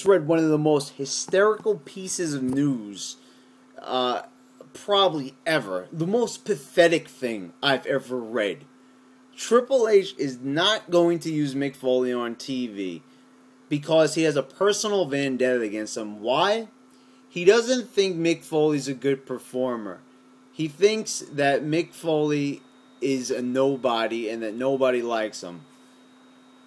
read one of the most hysterical pieces of news probably ever. The most pathetic thing I've ever read. Triple H is not going to use Mick Foley on TV because he has a personal vendetta against him. Why? He doesn't think Mick Foley's a good performer. He thinks that Mick Foley is a nobody and that nobody likes him.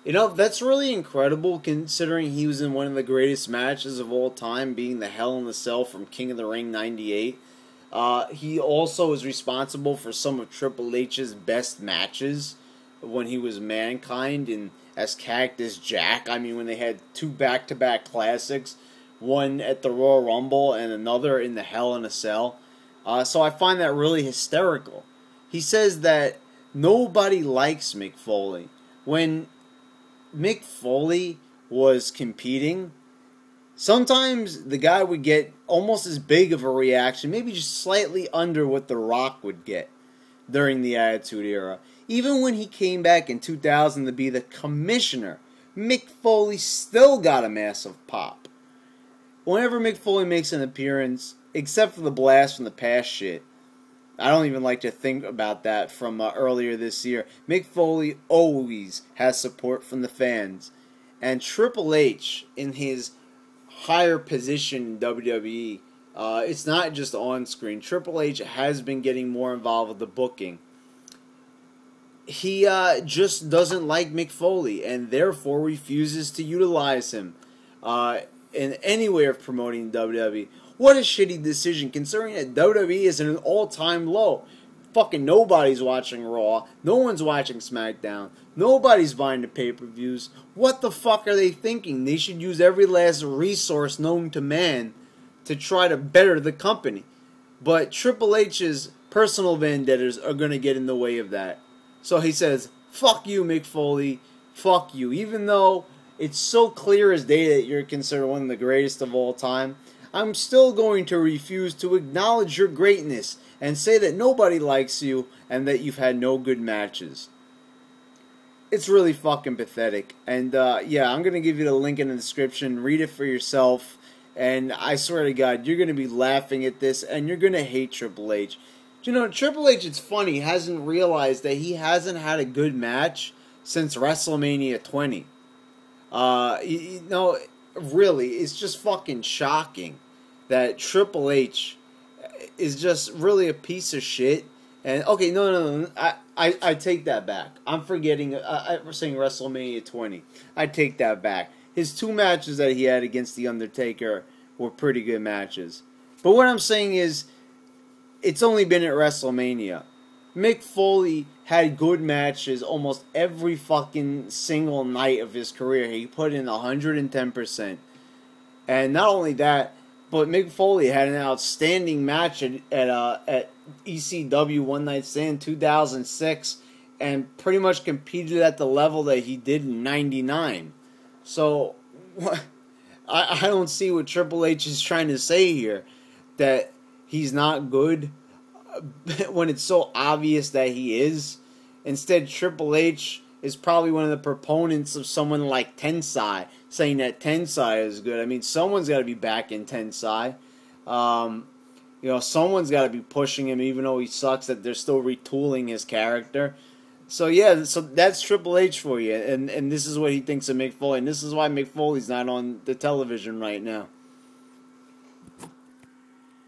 You know, that's really incredible considering he was in one of the greatest matches of all time, being the Hell in a Cell from King of the Ring 98. He also is responsible for some of Triple H's best matches when he was Mankind and as Cactus Jack. I mean, when they had two back-to-back classics, one at the Royal Rumble and another in the Hell in a Cell. So I find that really hysterical. He says that nobody likes Mick Foley. When Mick Foley was competing, sometimes the guy would get almost as big of a reaction, maybe just slightly under what The Rock would get during the Attitude Era. Even when he came back in 2000 to be the commissioner, Mick Foley still got a massive pop. Whenever Mick Foley makes an appearance, except for the Blast from the Past shit, I don't even like to think about that from earlier this year, Mick Foley always has support from the fans. And Triple H, in his higher position in WWE, it's not just on screen. Triple H has been getting more involved with the booking. He just doesn't like Mick Foley and therefore refuses to utilize him in any way of promoting WWE. What a shitty decision considering that WWE is in an all-time low. Fucking nobody's watching Raw. No one's watching SmackDown. Nobody's buying the pay-per-views. What the fuck are they thinking? They should use every last resource known to man to try to better the company. But Triple H's personal vendettas are going to get in the way of that. So he says, fuck you, Mick Foley. Fuck you. Even though it's so clear as day that you're considered one of the greatest of all time, I'm still going to refuse to acknowledge your greatness and say that nobody likes you and that you've had no good matches. It's really fucking pathetic. And yeah, I'm going to give you the link in the description. Read it for yourself. And I swear to God, you're going to be laughing at this and you're going to hate Triple H. You know, Triple H, it's funny, hasn't realized that he hasn't had a good match since WrestleMania 20. You know, really, it's just fucking shocking that Triple H is just really a piece of shit. And, okay, no, I take that back. I'm forgetting, I'm saying WrestleMania 20. I take that back. His two matches that he had against The Undertaker were pretty good matches. But what I'm saying is, it's only been at WrestleMania. Mick Foley had good matches almost every fucking single night of his career. He put in 110%. And not only that, but Mick Foley had an outstanding match at ECW One Night Stand 2006 and pretty much competed at the level that he did in 99. So, I don't see what Triple H is trying to say here. That he's not good when it's so obvious that he is. Instead, Triple H is probably one of the proponents of someone like Tensai, saying that Tensai is good. I mean, someone's got to be back in Tensai. You know, someone's got to be pushing him, even though he sucks, that they're still retooling his character. So, yeah, so that's Triple H for you. And this is what he thinks of Mick Foley. And this is why Mick Foley's not on the television right now.